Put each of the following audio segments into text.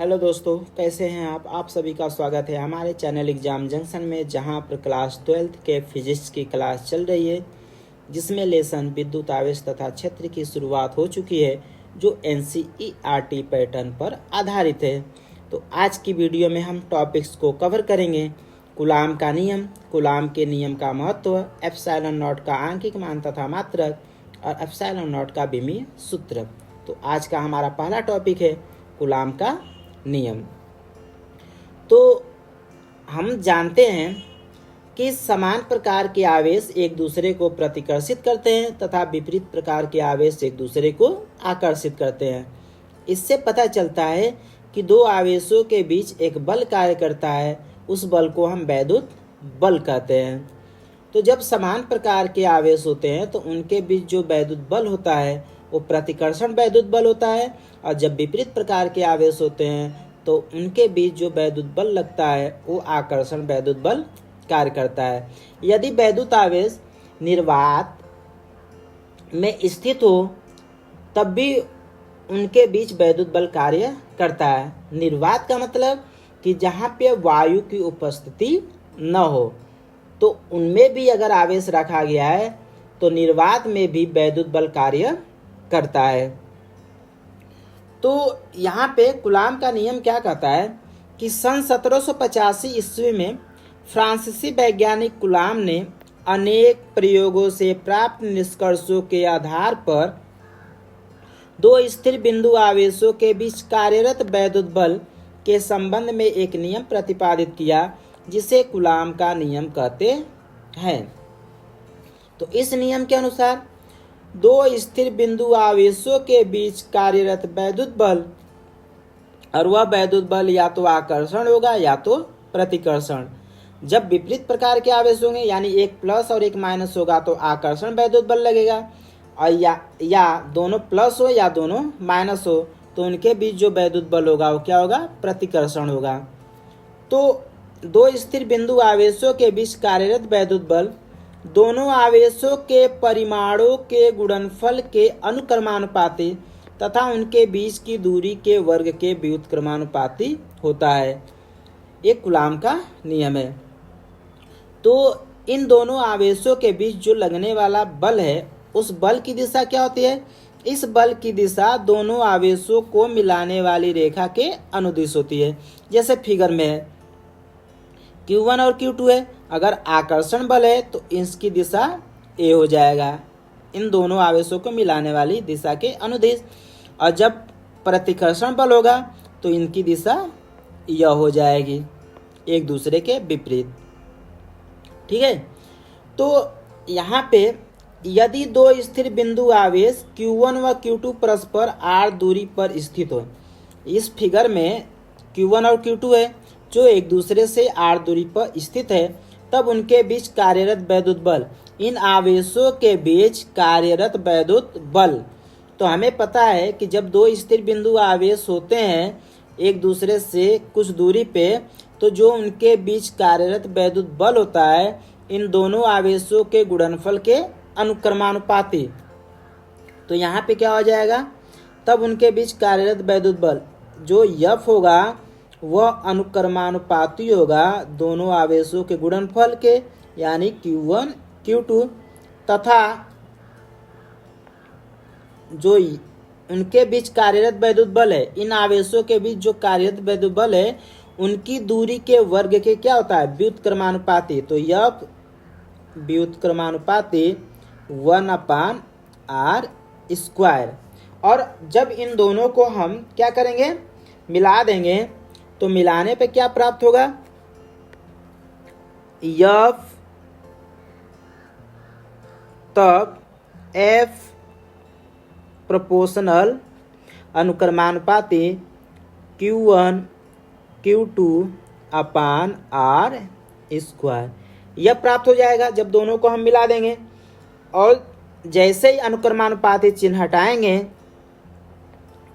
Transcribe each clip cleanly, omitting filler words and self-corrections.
Hello दोस्तों, कैसे हैं आप सभी का स्वागत है हमारे चैनल एग्जाम जंक्शन में, जहां पर क्लास 12th के फिजिक्स की क्लास चल रही है, जिसमें लेसन विद्युत आवेश तथा क्षेत्र की शुरुआत हो चुकी है, जो NCERT पैटर्न पर आधारित है। तो आज की वीडियो में हम टॉपिक्स को कवर करेंगे। कूलाम का नियम, कूलाम के नियम का महत्व, एप्सिलॉन नॉट का आंकिक मान तथा मात्रक और एप्सिलॉन नॉट का विमीय सूत्र। तो आज का हमारा पहला टॉपिक है कूलाम का नियम। तो हम जानते हैं कि समान प्रकार के आवेश एक दूसरे को प्रतिकर्षित करते हैं तथा विपरीत प्रकार के आवेश एक दूसरे को आकर्षित करते हैं। इससे पता चलता है कि दो आवेशों के बीच एक बल कार्य करता है, उस बल को हम वैद्युत बल कहते हैं। तो जब समान प्रकार के आवेश होते हैं तो उनके बीच जो वैद्युत बल होता है वो प्रतिकर्षण वैद्युत बल होता है, और जब विपरीत प्रकार के आवेश होते हैं तो उनके बीच जो वैद्युत बल लगता है वो आकर्षण वैद्युत बल कार्य करता है। यदि वैद्युत आवेश निर्वात में स्थित हो तब भी उनके बीच वैद्युत बल कार्य करता है। निर्वात का मतलब कि जहाँ पे वायु की उपस्थिति न हो, तो उनमें भी अगर आवेश रखा गया है तो निर्वात में भी वैद्युत बल कार्य करता है। तो यहाँ पे कूलाम का नियम क्या कहता है कि सन 1785 ईस्वी में फ्रांसीसी वैज्ञानिक कूलाम ने अनेक प्रयोगों से प्राप्त निष्कर्षों के आधार पर दो स्थिर बिंदु आवेशों के बीच कार्यरत वैद्युत बल के संबंध में एक नियम प्रतिपादित किया, जिसे कूलाम का नियम कहते हैं। तो इस नियम के अनुसार दो स्थिर बिंदु आवेशों के बीच कार्यरत वैद्युत बल, और वह वैद्युत बल या तो आकर्षण होगा या तो प्रतिकर्षण। जब विपरीत प्रकार के आवेश होंगे, यानी एक प्लस और एक माइनस होगा, तो आकर्षण वैद्युत बल लगेगा, और या दोनों प्लस हो या दोनों माइनस हो तो उनके बीच जो वैद्युत बल होगा वो क्या होगा, प्रतिकर्षण होगा। तो दो स्थिर बिंदु आवेशों के बीच कार्यरत वैद्युत बल दोनों आवेशों के परिमाणों के गुणनफल के अनुक्रमानुपाती तथा उनके बीच की दूरी के वर्ग के व्युत्क्रमानुपाती होता है। एक कूलाम का नियम है। तो इन दोनों आवेशों के बीच जो लगने वाला बल है, उस बल की दिशा क्या होती है? इस बल की दिशा दोनों आवेशों को मिलाने वाली रेखा के अनुदिश होती है। जैसे फिगर में है, Q1 और Q2 है। अगर आकर्षण बल है तो इसकी दिशा A हो जाएगा, इन दोनों आवेशों को मिलाने वाली दिशा के अनुदिश। और जब प्रतिकर्षण बल होगा तो इनकी दिशा यह हो जाएगी, एक दूसरे के विपरीत। ठीक है। तो यहाँ पे यदि दो स्थिर बिंदु आवेश Q1 व Q2 परस्पर r दूरी पर स्थित हो, इस फिगर में Q1 और Q2 है जो एक दूसरे से r दूरी पर स्थित है, तब उनके बीच कार्यरत वैद्युत बल, इन आवेशों के बीच कार्यरत वैद्युत बल। तो हमें पता है कि जब दो स्थिर बिंदु आवेश होते हैं एक दूसरे से कुछ दूरी पे, तो जो उनके बीच कार्यरत वैद्युत बल होता है इन दोनों आवेशों के गुणनफल के अनुक्रमानुपाती। तो यहाँ पे क्या हो जाएगा, तब उनके बीच कार्यरत वैद्युत बल जो F होगा वह अनुक्रमानुपाती होगा दोनों आवेशों के गुणनफल के, यानी Q1 Q2, तथा जो उनके बीच कार्यरत वैद्युत बल है, इन आवेशों के बीच जो कार्यरत वैद्युत बल है उनकी दूरी के वर्ग के क्या होता है, व्युत्क्रमानुपाती। तो F व्युत्क्रमानुपाती 1/r²। और जब इन दोनों को हम क्या करेंगे, मिला देंगे, तो मिलाने पे क्या प्राप्त होगा, F तब F प्रोपोर्शनल अनुक्रमानुपाती Q1 Q2/r², यह प्राप्त हो जाएगा जब दोनों को हम मिला देंगे। और जैसे ही अनुक्रमानुपाती चिन्ह हटाएंगे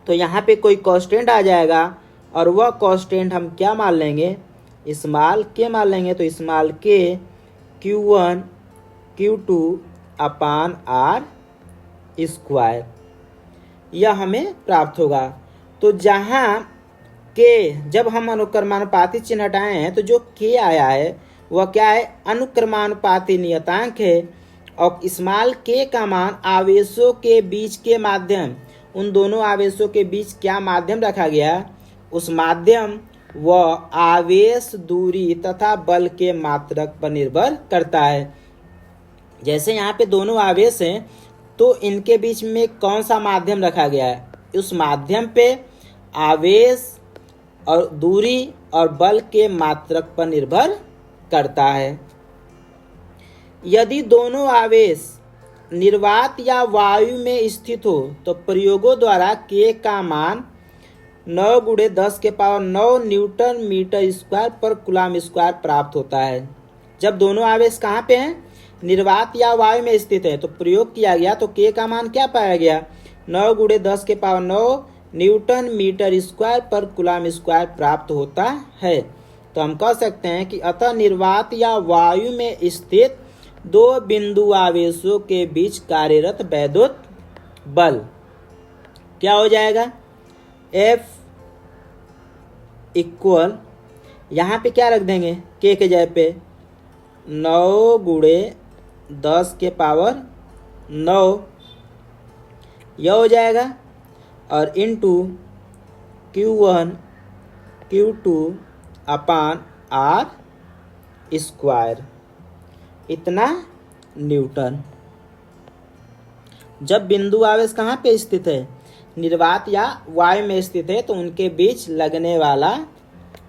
तो यहाँ पे कोई कांस्टेंट आ जाएगा, और वह कांस्टेंट हम क्या मान लेंगे, स्मॉल k मान लेंगे। तो स्मॉल k Q1 Q2/r², यह हमें प्राप्त होगा। तो जहाँ के, जब हम अनुक्रमानुपाती चिन्ह हटाए हैं तो जो के आया है वह क्या है, अनुक्रमानुपाती नियतांक है। और स्मॉल के का मान आवेशों के बीच के माध्यम, उन दोनों आवेशों के बीच क्या माध्यम रखा गया, उस माध्यम व आवेश दूरी तथा बल के मात्रक पर निर्भर करता है। जैसे यहाँ पे दोनों आवेश हैं तो इनके बीच में कौन सा माध्यम रखा गया है, उस माध्यम पे आवेश और दूरी और बल के मात्रक पर निर्भर करता है। यदि दोनों आवेश निर्वात या वायु में स्थित हो तो प्रयोगों द्वारा के का मान 9 × 10⁹ न्यूटन मीटर स्क्वायर पर कूलम स्क्वायर प्राप्त होता है। जब दोनों आवेश कहाँ पे हैं, निर्वात या वायु में स्थित है, तो प्रयोग किया गया तो के का मान क्या पाया गया, 9 × 10⁹ न्यूटन मीटर स्क्वायर पर कूलम स्क्वायर प्राप्त होता है। तो हम कह सकते हैं कि अतः निर्वात या वायु में स्थित दो बिंदु आवेशों के बीच कार्यरत वैद्युत बल क्या हो जाएगा, F इक्वल, यहाँ पे क्या रख देंगे, के जगह पे 9 × 10⁹ यह हो जाएगा, और इंटू Q1 Q2/R स्क्वायर, इतना न्यूटन। जब बिंदु आवेश कहाँ पे स्थित है, निर्वात या वायु में स्थित है, तो उनके बीच लगने वाला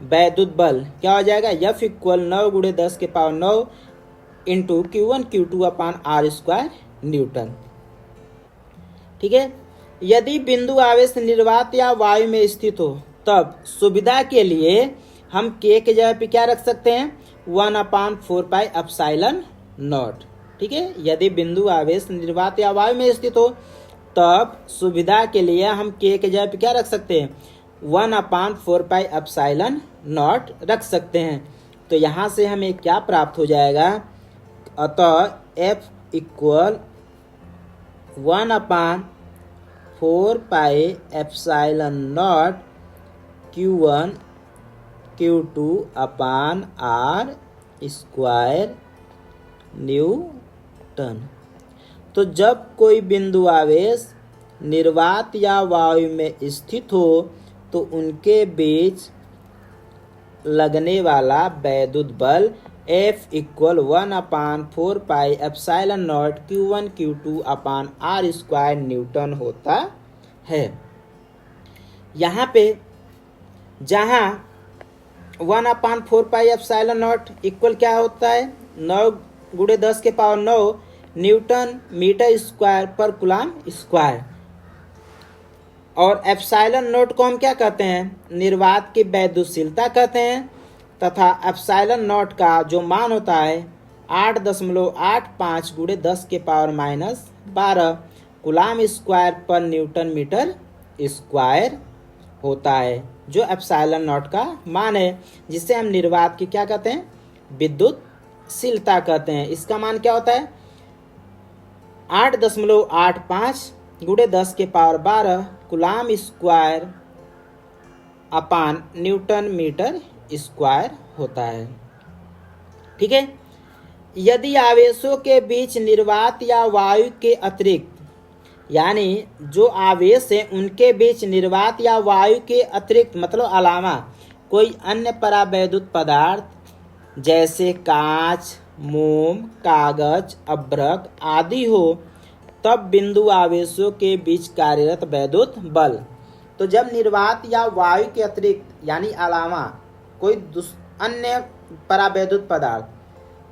वैद्युत बल क्या हो जाएगा, F equal 9 × 10⁹ into Q1 Q2/R square Newton. ठीक है। यदि बिंदु आवेश निर्वात या वायु में स्थित हो तब सुविधा के लिए हम के जगह पे क्या रख सकते हैं, 1/4πε0। ठीक है। यदि बिंदु आवेश निर्वात या वायु में स्थित हो तब सुविधा के लिए हम के जगह पे क्या रख सकते हैं, 1/4πε0 रख सकते हैं। तो यहाँ से हमें क्या प्राप्त हो जाएगा, अतः F equal 1/4πε0 Q1 Q2/R square Newton. तो जब कोई बिंदु आवेश निर्वात या वायु में स्थित हो तो उनके बीच लगने वाला वैद्युत बल F equal 1/4πε0 Q1 Q2/R square Newton होता है। यहाँ पे जहाँ 1/4πε0 इक्वल क्या होता है, 9 × 10⁹ न्यूटन मीटर स्क्वायर पर कूलम स्क्वायर, और ε0 को हम क्या कहते हैं, निर्वात की वैद्युतशीलता कहते हैं, तथा ε0 का जो मान होता है 8.85 × 10⁻⁻12 कूलम स्क्वायर पर न्यूटन मीटर स्क्वायर होता है, जो ε0 का मान है, जिसे हम निर्वात की क्या कहते हैं, विद्युतशीलता कहते हैं। इसका मान क्या होता है, 8.85 × 10⁻12 coulomb square newton metre square होता है। ठीक है। यदि आवेशों के बीच निर्वात या वायु के अतिरिक्त, यानी जो आवेश हैं उनके बीच निर्वात या वायु के अतिरिक्त मतलब अलावा कोई अन्य परावैद्युत पदार्थ जैसे कांच, मोम, कागज, अभ्रक आदि हो, तब बिंदु आवेशों के बीच कार्यरत वैद्युत बल। तो जब निर्वात या वायु के अतिरिक्त यानी अलावा कोई अन्य परावैद्युत पदार्थ,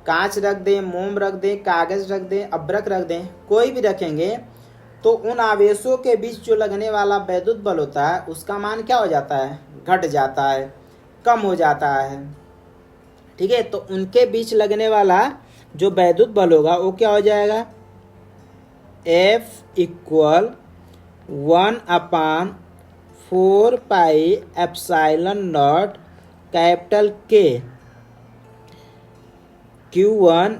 कांच रख दें, मोम रख दें, कागज रख दें, अभ्रक रख दें, कोई भी रखेंगे, तो उन आवेशों के बीच जो लगने वाला वैद्युत बल होता है उसका मान क्या हो जाता है, घट जाता है, कम हो जाता है। ठीक है। तो उनके बीच लगने वाला जो वैद्युत बल होगा वो क्या हो जाएगा, F equal 1/4πε0 capital K Q1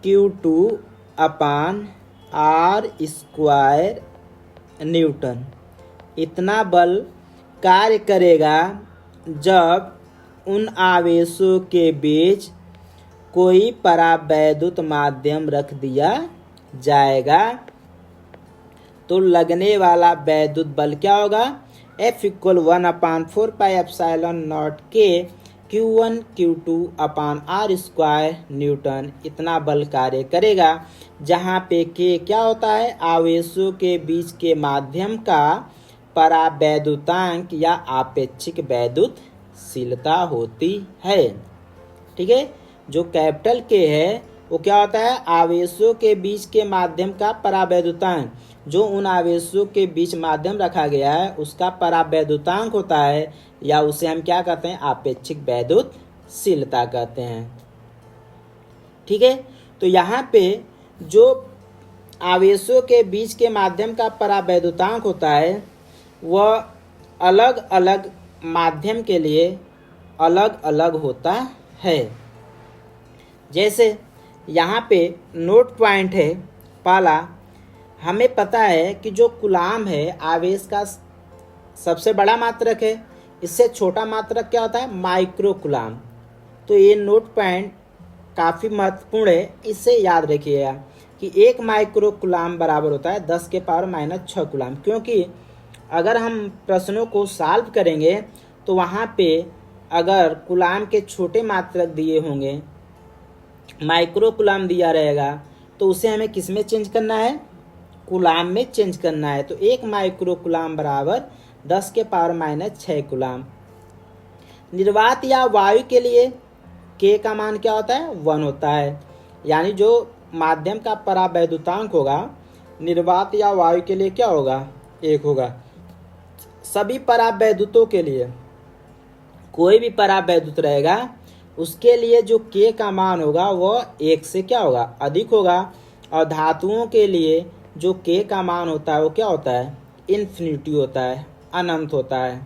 Q2/R square newton. इतना बल कार्य करेगा जब उन आवेशों के बीच कोई परावैद्युत माध्यम रख दिया जाएगा तो लगने वाला वैद्युत बल क्या होगा? F इक्वल 1/4πε0 के Q1 Q2 अपान R स्क्वायर न्यूटन इतना बल कार्य करेगा, जहाँ पे K क्या होता है? आवेशों के बीच के माध्यम का परावैद्युतांक या आपेक्षिक वैद्युतशीलता होती है। ठीक है, जो कैपिटल K है वो क्या होता है? आवेशों के बीच के माध्यम का परावैद्युतांक, जो उन आवेशों के बीच माध्यम रखा गया है उसका परावैद्युतांक होता है, या उसे हम क्या कहते हैं? आपेक्षिक वैद्युतशीलता कहते हैं। ठीक है, तो यहाँ पे जो आवेशों के बीच के माध्यम का परावैद्युतांक होता है वह अलग अलग माध्यम के लिए अलग अलग होता है। जैसे यहाँ पे नोट पॉइंट है पहला, हमें पता है कि जो कूलाम है आवेश का सबसे बड़ा मात्रक है, इससे छोटा मात्रक क्या होता है? Micro coulomb. तो ये नोट पॉइंट काफ़ी महत्वपूर्ण है, इससे याद रखिएगा कि 1 माइक्रो कूलाम बराबर होता है 10⁻⁶ कूलाम। क्योंकि अगर हम प्रश्नों को सॉल्व करेंगे तो वहाँ पे अगर कूलाम के छोटे मात्रक दिए होंगे, माइक्रो कूलाम दिया रहेगा, तो उसे हमें किस में चेंज करना है? कूलाम में चेंज करना है। तो 1 माइक्रो कूलाम बराबर 10⁻⁶ कूलाम। निर्वात या वायु के लिए K का मान क्या होता है? 1 होता है, यानी जो माध्यम का परावैद्युतांक होगा निर्वात या वायु के लिए क्या होगा? 1 होगा। सभी परावैद्युतों के लिए कोई भी परावैद्युत रहेगा उसके लिए जो K का मान होगा वह 1 से क्या होगा? अधिक होगा। और धातुओं के लिए जो K का मान होता है वो क्या होता है? इन्फिनिटी होता है, अनंत होता है।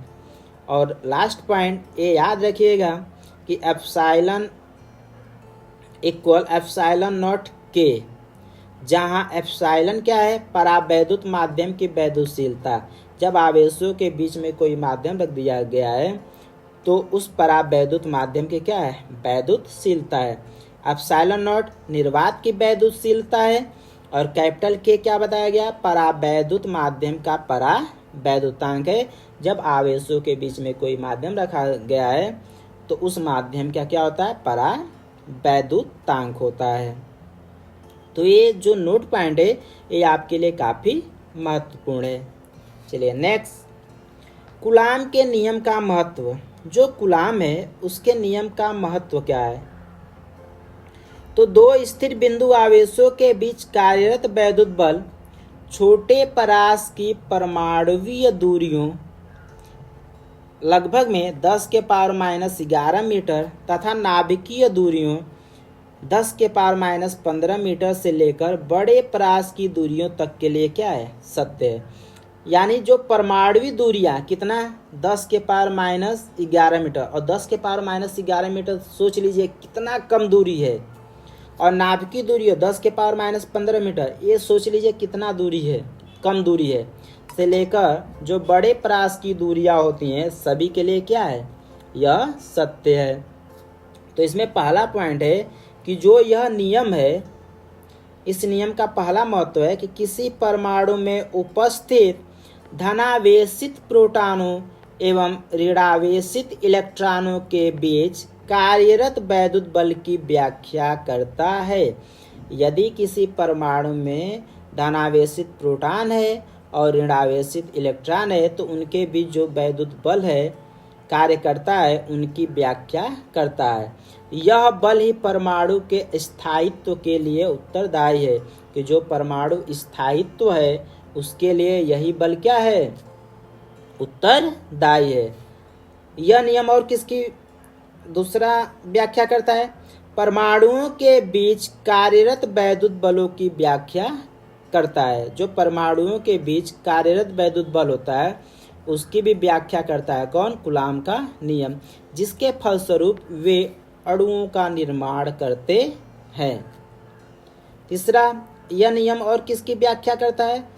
और लास्ट पॉइंट ये याद रखिएगा कि एप्सिलॉन इक्वल ε0 K, जहाँ एप्सिलॉन क्या है? परावैद्युत माध्यम की वैद्युतशीलता। जब आवेशों के बीच में कोई माध्यम रख दिया गया है तो उस परावैद्युत माध्यम की क्या है? वैद्युतशीलता है। ε0 निर्वात की वैद्युतशीलता है और कैपिटल K क्या बताया गया? परावैद्युत माध्यम का परावैद्युतांक है। जब आवेशों के बीच में कोई माध्यम रखा गया है तो उस माध्यम का क्या होता है? परावैद्युतांक होता है। तो ये जो नोट पॉइंट है ये आपके लिए काफ़ी महत्वपूर्ण है। चलिए नेक्स्ट, कूलाम के नियम का महत्व। जो कूलाम है उसके नियम का महत्व क्या है? तो दो स्थिर बिंदु आवेशों के बीच कार्यरत वैद्युत बल छोटे परास की परमाणुवीय दूरियों लगभग में 10⁻⁻11 मीटर तथा नाभिकीय दूरियों 10⁻⁻15 मीटर से लेकर बड़े परास की दूरियों तक के लिए क्या है? सत्य है। यानी जो परमाणुवी दूरियां कितना? 10⁻⁻11 मीटर। और 10⁻⁻11 मीटर सोच लीजिए कितना कम दूरी है। और नाभिकीय दूरी 10⁻⁻15 मीटर, ये सोच लीजिए कितना दूरी है, कम दूरी है। से लेकर जो बड़े परास की दूरियां होती हैं सभी के लिए क्या है? यह सत्य है। तो इसमें पहला पॉइंट है कि जो यह नियम है, इस नियम का पहला महत्व है कि किसी परमाणु में उपस्थित धनावेशित प्रोटॉनों एवं ऋणावेशित इलेक्ट्रॉनों के बीच कार्यरत वैद्युत बल की व्याख्या करता है। यदि किसी परमाणु में धनावेशित प्रोटॉन है और ऋणावेशित इलेक्ट्रॉन है तो उनके बीच जो वैद्युत बल है कार्य करता है उनकी व्याख्या करता है। यह बल ही परमाणु के स्थायित्व के लिए उत्तरदायी है, कि जो परमाणु स्थायित्व है उसके लिए यही बल क्या है? उत्तरदायी है। यह नियम और किसकी दूसरा व्याख्या करता है? परमाणुओं के बीच कार्यरत वैद्युत बलों की व्याख्या करता है। जो परमाणुओं के बीच कार्यरत वैद्युत बल होता है उसकी भी व्याख्या करता है। कौन? कूलाम का नियम, जिसके फलस्वरूप वे अणुओं का निर्माण करते हैं। तीसरा, यह नियम और किसकी व्याख्या करता है?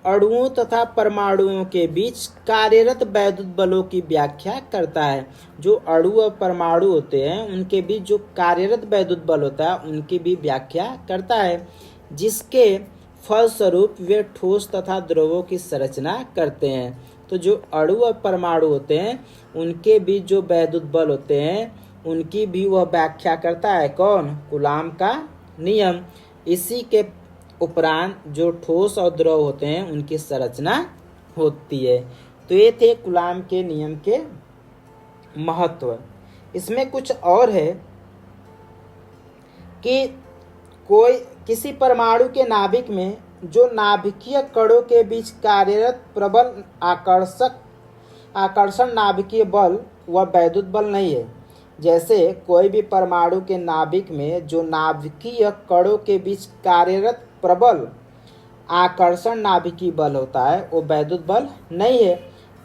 अणुओं तथा परमाणुओं के बीच कार्यरत वैद्युत बलों की व्याख्या करता है। जो अणु और परमाणु होते हैं उनके बीच जो कार्यरत वैद्युत बल होता है उनकी भी व्याख्या करता है, जिसके फलस्वरूप वे ठोस तथा द्रवों की संरचना करते हैं। तो जो अणु और परमाणु होते हैं उनके बीच जो वैद्युत बल होते हैं उनकी भी वह व्याख्या करता है। कौन? कूलाम का नियम। इसी के उपरांत जो ठोस और द्रव होते हैं उनकी संरचना होती है। तो ये थे कूलाम के नियम के महत्व। इसमें कुछ और है कि किसी परमाणु के नाभिक में जो नाभिकीय कणों के बीच कार्यरत प्रबल आकर्षण नाभिकीय बल वह वैद्युत बल नहीं है। जैसे कोई भी परमाणु के नाभिक में जो नाभिकीय कणों के बीच कार्यरत प्रबल आकर्षण नाभिकीय बल होता है वो वैद्युत बल नहीं है।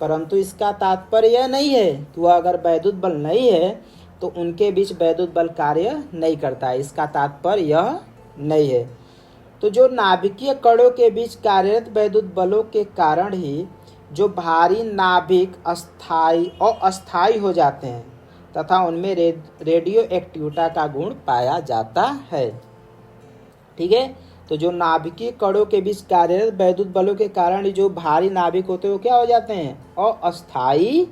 परंतु इसका तात्पर्य यह नहीं है कि वह अगर वैद्युत बल नहीं है तो उनके बीच वैद्युत बल कार्य नहीं करता है। इसका तात्पर्य यह नहीं है। तो जो नाभिकीय कणों के बीच कार्यरत वैद्युत बलों के कारण ही जो भारी नाभिक अस्थायी और अस्थायी हो जाते हैं तथा उनमें रेडियो एक्टिविटी का गुण पाया जाता है। ठीक है। तो जो नाभिकीय कणों के बीच कार्यरत वैद्युत बलों के कारण जो भारी नाभिक होते हैं वो क्या हो जाते हैं? अस्थायी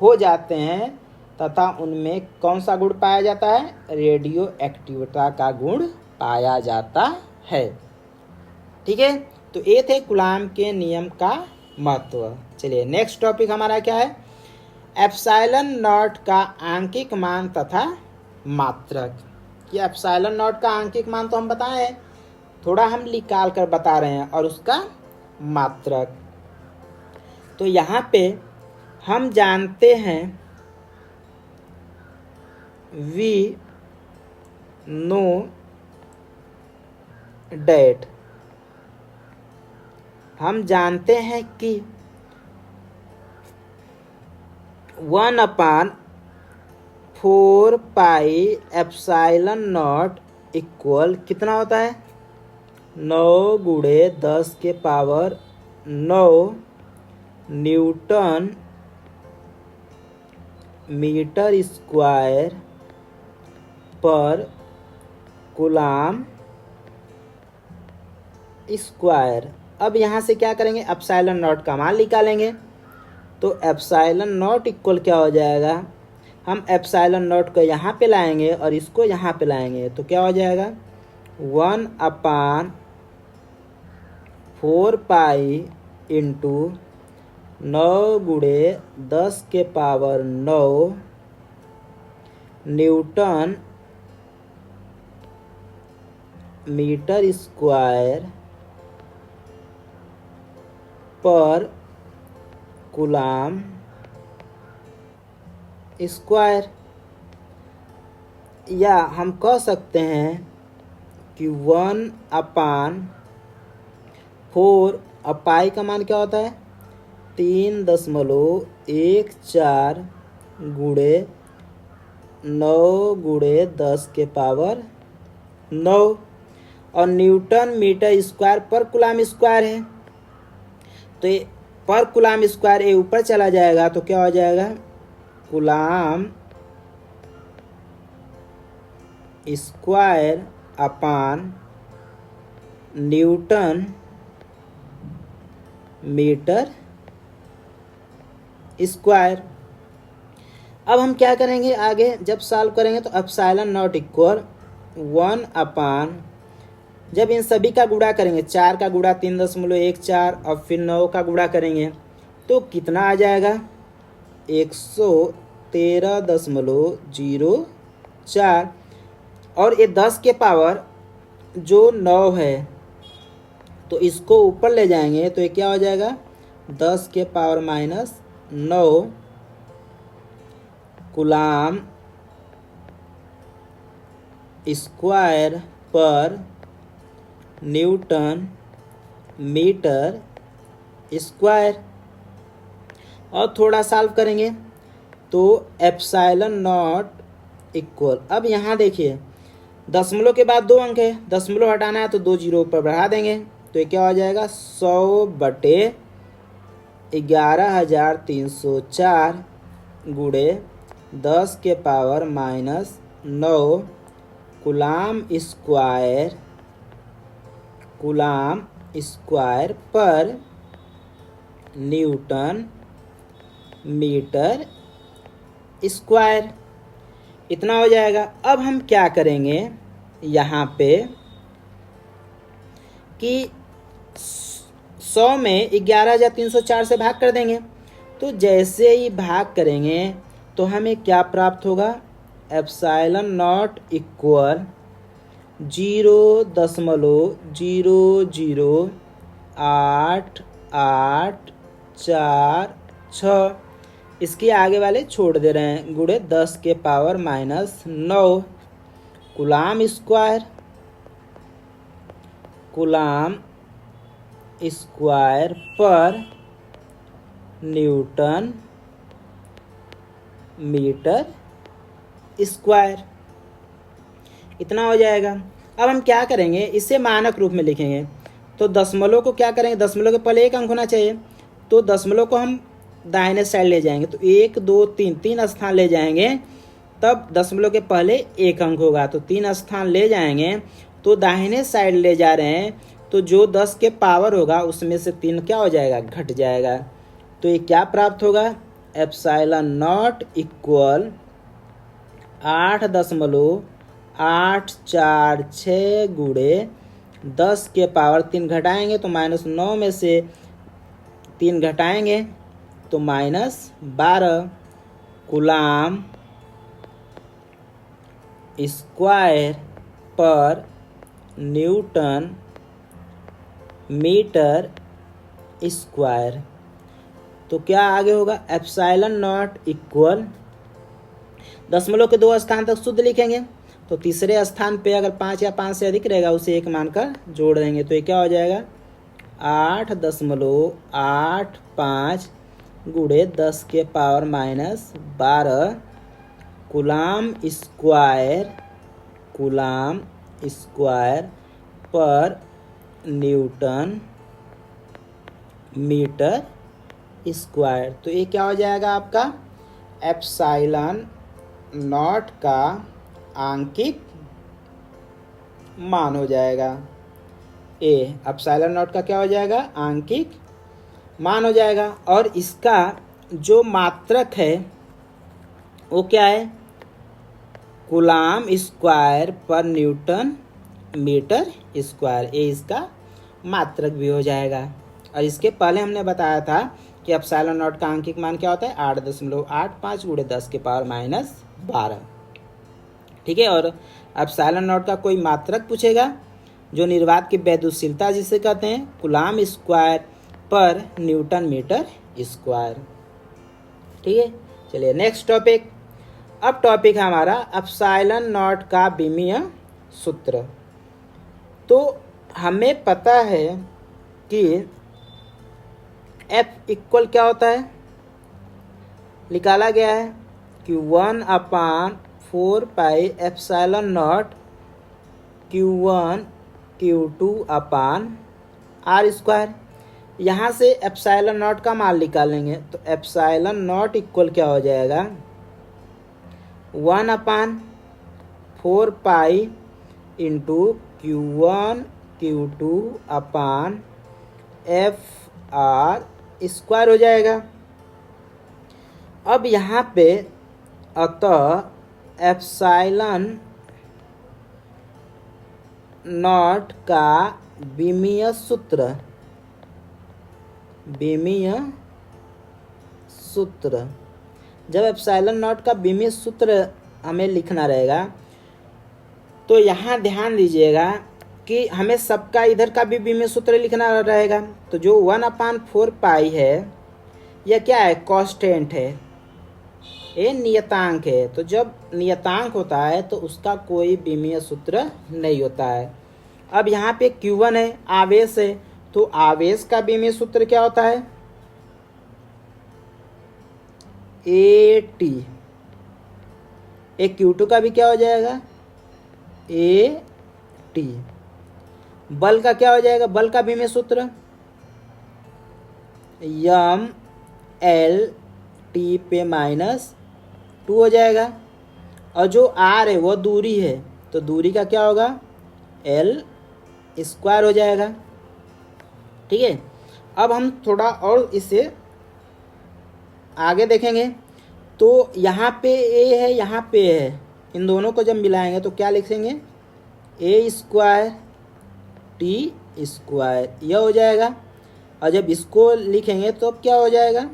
हो जाते हैं तथा उनमें कौन सा गुण पाया जाता है? रेडियो एक्टिविटी का गुण पाया जाता है। ठीक है। तो ये थे कूलाम के नियम का महत्व। चलिए नेक्स्ट टॉपिक हमारा क्या है? एप्सिलॉन नॉट का आंकिक मान तथा मात्रक। ये एप्सिलॉन नॉट का आंकिक मान तो हम बताए हैं, थोड़ा हम निकाल कर बता रहे हैं, और उसका मात्रक। तो यहाँ पे हम जानते हैं वी नो डेट, हम जानते हैं कि 1/4 पाई एप्सिलॉन नॉट इक्वल कितना होता है? 9 गुणे 10 के पावर 9 न्यूटन मीटर स्क्वायर पर कूलाम स्क्वायर। अब यहाँ से क्या करेंगे? एप्सिलॉन नॉट का मान निकालेंगे। तो एप्सिलॉन नॉट इक्वल क्या हो जाएगा? हम एप्सिलॉन नॉट को यहाँ पे लाएंगे और इसको यहाँ पे लाएंगे तो क्या हो जाएगा? 1/4 पाई इंटू 9 गुणे 10 के पावर 9 न्यूटन मीटर स्क्वायर पर कूलाम स्क्वायर। या हम कह सकते हैं कि 1/4 अब पाई का मान क्या होता है? 3.14 गुणे 9 गुणे 10 के पावर 9 और न्यूटन मीटर स्क्वायर पर कूलाम स्क्वायर है। तो ये पर कूलाम स्क्वायर ये ऊपर चला जाएगा तो क्या हो जाएगा? Coulomb square upon newton metre square. अब हम क्या करेंगे आगे जब सॉल्व करेंगे? तो एप्सिलॉन नॉट इक्वल 1/, जब इन सभी का गुणा करेंगे, 4 का गुणा 3.14 और फिर 9 का गुणा करेंगे तो कितना आ जाएगा? 113.04। और ये 10 के पावर जो 9 है तो इसको ऊपर ले जाएंगे तो ये क्या हो जाएगा? 10 के पावर -9 कूलाम स्क्वायर पर न्यूटन मीटर स्क्वायर। और थोड़ा सॉल्व करेंगे तो एप्सिलॉन नॉट इक्वल, अब यहाँ देखिए दशमलव के बाद 2 अंक है, दशमलव हटाना है तो 2 जीरो ऊपर बढ़ा देंगे तो ये क्या हो जाएगा 100/11,304 गुणे 10⁻⁻9 कूलाम स्क्वायर पर न्यूटन मीटर स्क्वायर। इतना हो जाएगा। अब हम क्या करेंगे यहाँ पे कि 100 में 11,304 से भाग कर देंगे। तो जैसे ही भाग करेंगे तो हमें क्या प्राप्त होगा, एप्सिलॉन नॉट इक्वल 0.008846। इसके आगे वाले छोड़ दे रहे हैं, गुणे 10⁻⁻9 कूलाम स्क्वायर पर न्यूटन मीटर स्क्वायर। इतना हो जाएगा। अब हम क्या करेंगे, इसे मानक रूप में लिखेंगे। तो दशमलव को क्या करेंगे, दशमलव के पहले एक अंक होना चाहिए, तो दशमलव को हम दाहिने साइड ले जाएंगे। तो 1 2 3 3 स्थान ले जाएंगे, तब दशमलव के पहले एक अंक होगा। तो 3 स्थान ले जाएंगे, तो दाहिने साइड ले जा रहे हैं, तो जो 10 के पावर होगा उसमें से 3 क्या हो जाएगा, घट जाएगा। तो ये क्या प्राप्त होगा, एप्सिलॉन नॉट इक्वल 8.846 गुणे 10 के पावर 3 घटाएंगे तो -9 में से 3 घटाएंगे तो -12 कूलाम स्क्वायर पर न्यूटन मीटर स्क्वायर। तो क्या आगे होगा, एप्सिलॉन नॉट इक्वल दशमलव के 2 स्थान तक शुद्ध लिखेंगे। तो तीसरे स्थान पे अगर 5 या 5 से अधिक रहेगा उसे 1 मानकर जोड़ देंगे। तो ये क्या हो जाएगा, 8.85 गुणे 10 के पावर -12 कूलाम स्क्वायर पर न्यूटन मीटर स्क्वायर। तो ये क्या हो जाएगा आपका, एप्सिलॉन नॉट का आंकिक मान हो जाएगा। एप्सिलॉन नॉट का क्या हो जाएगा, आंकिक मान हो जाएगा। और इसका जो मात्रक है वो क्या है, कूलाम स्क्वायर पर न्यूटन मीटर स्क्वायर। ये इसका मात्रक भी हो जाएगा। और इसके पहले हमने बताया था कि एप्सिलॉन नॉट का आंकिक मान क्या होता है, 8.85 गुणे 10 के पावर -12। ठीक है। और एप्सिलॉन नॉट का कोई मात्रक पूछेगा, जो निर्वात की वैद्युतशीलता जिसे कहते हैं, कूलाम स्क्वायर पर न्यूटन मीटर स्क्वायर। ठीक है। चलिए नेक्स्ट टॉपिक। अब टॉपिक है हमारा एप्सिलॉन नॉट का विमीय सूत्र। तो हमें पता है कि F इक्वल क्या होता है, निकाला गया है कि 1/4 epsilon not Q1 Q2 R square. यहाँ से एप्सिलॉन नॉट का मान निकालेंगे। तो एप्सिलॉन नॉट इक्वल क्या हो जाएगा, 1/4 into Q1 Q2 FR square हो जाएगा। अब यहाँ पे अतः एप्सिलॉन नॉट का विमीय सूत्र जब एप्सिलॉन नॉट का विमीय सूत्र हमें लिखना रहेगा, तो यहाँ ध्यान दीजिएगा कि हमें सबका इधर का भी विमीय सूत्र लिखना रहेगा। तो जो 1/4 है यह क्या है, कांस्टेंट है, ये नियतांक है। तो जब नियतांक होता है तो उसका कोई विमीय सूत्र नहीं होता है। अब यहाँ पे Q1 है, आवेश है, तो आवेश का विमीय सूत्र क्या होता है, AT। एक Q2 का भी क्या हो जाएगा, AT। बल का क्या हो जाएगा, बल का भी में सूत्र यम एल टी पे -2 हो जाएगा। और जो आर है वो दूरी है, तो दूरी का क्या होगा, एल स्क्वायर हो जाएगा। ठीक है, अब हम थोड़ा और इसे आगे देखेंगे। तो यहाँ पे ए है, यहाँ पे है, इन दोनों को जब मिलाएंगे तो क्या लिखेंगे, ए स्क्वायर टी स्क्वायर, यह हो जाएगा। और जब इसको लिखेंगे तो क्या हो जाएगा,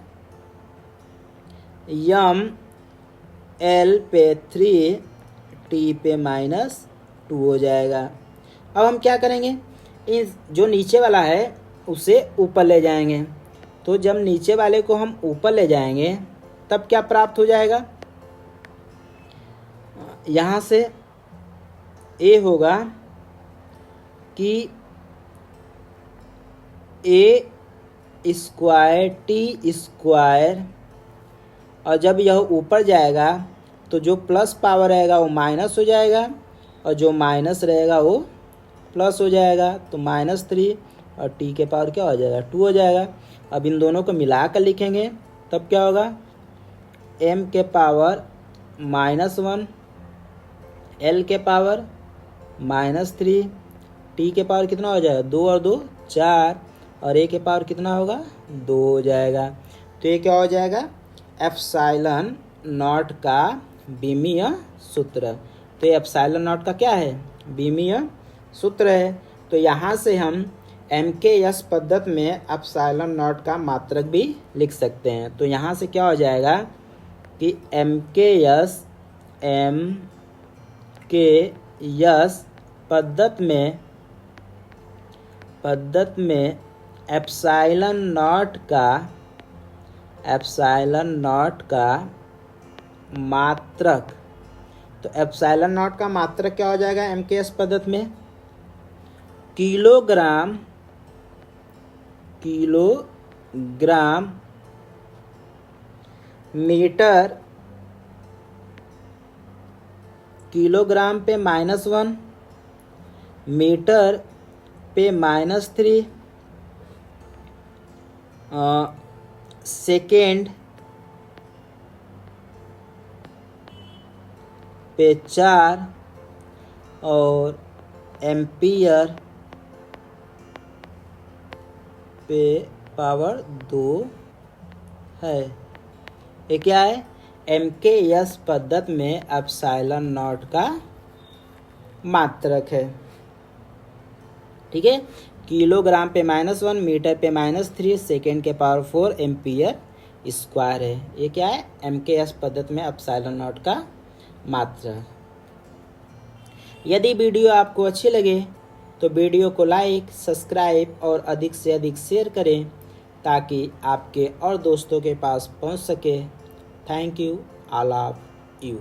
यम एल पे 3 टी पे -2 हो जाएगा। अब हम क्या करेंगे, इस जो नीचे वाला है उसे ऊपर ले जाएंगे। तो जब नीचे वाले को हम ऊपर ले जाएंगे तब क्या प्राप्त हो जाएगा, यहाँ से ए होगा कि ए स्क्वायर टी स्क्वायर, और जब यह ऊपर जाएगा तो जो प्लस पावर रहेगा वो माइनस हो जाएगा, और जो माइनस रहेगा वो प्लस हो जाएगा। तो -3 और टी के पावर क्या हो जाएगा, 2 हो जाएगा। अब इन दोनों को मिला कर लिखेंगे तब क्या होगा, m के पावर -1, l के पावर -3, t के पावर कितना हो जाएगा, 2 और 2 4, और a के पावर कितना होगा, 2 हो जाएगा। तो ये क्या हो जाएगा, एप्सिलॉन नॉट का बीमीय सूत्र। तो ये एप्सिलॉन नॉट का क्या है, बीमीय सूत्र है। तो यहाँ से हम MKS पद्धति में एप्सिलॉन नॉट का मात्रक भी लिख सकते हैं। तो यहाँ से क्या हो जाएगा कि MKS पद्धति में एप्सिलॉन नॉट का मात्रक, तो एप्सिलॉन नॉट का मात्रक क्या हो जाएगा MKS पद्धति में, किलोग्राम मीटर, किलोग्राम पे -1, मीटर पे -3, सेकेंड पे 4, और एम्पियर पे पावर 2 है। ये क्या है, MKS पद्धति में एप्सिलॉन नॉट का मात्रक है। ठीक है, किलोग्राम पे -1, मीटर पे -3, सेकेंड के पावर 4, एम्पियर स्क्वायर है। ये क्या है, MKS पद्धति में एप्सिलॉन नॉट का मात्रक। यदि वीडियो आपको अच्छी लगे तो वीडियो को लाइक, सब्सक्राइब और अधिक से अधिक शेयर करें ताकि आपके और दोस्तों के पास पहुंच सके। Thank you, all of you.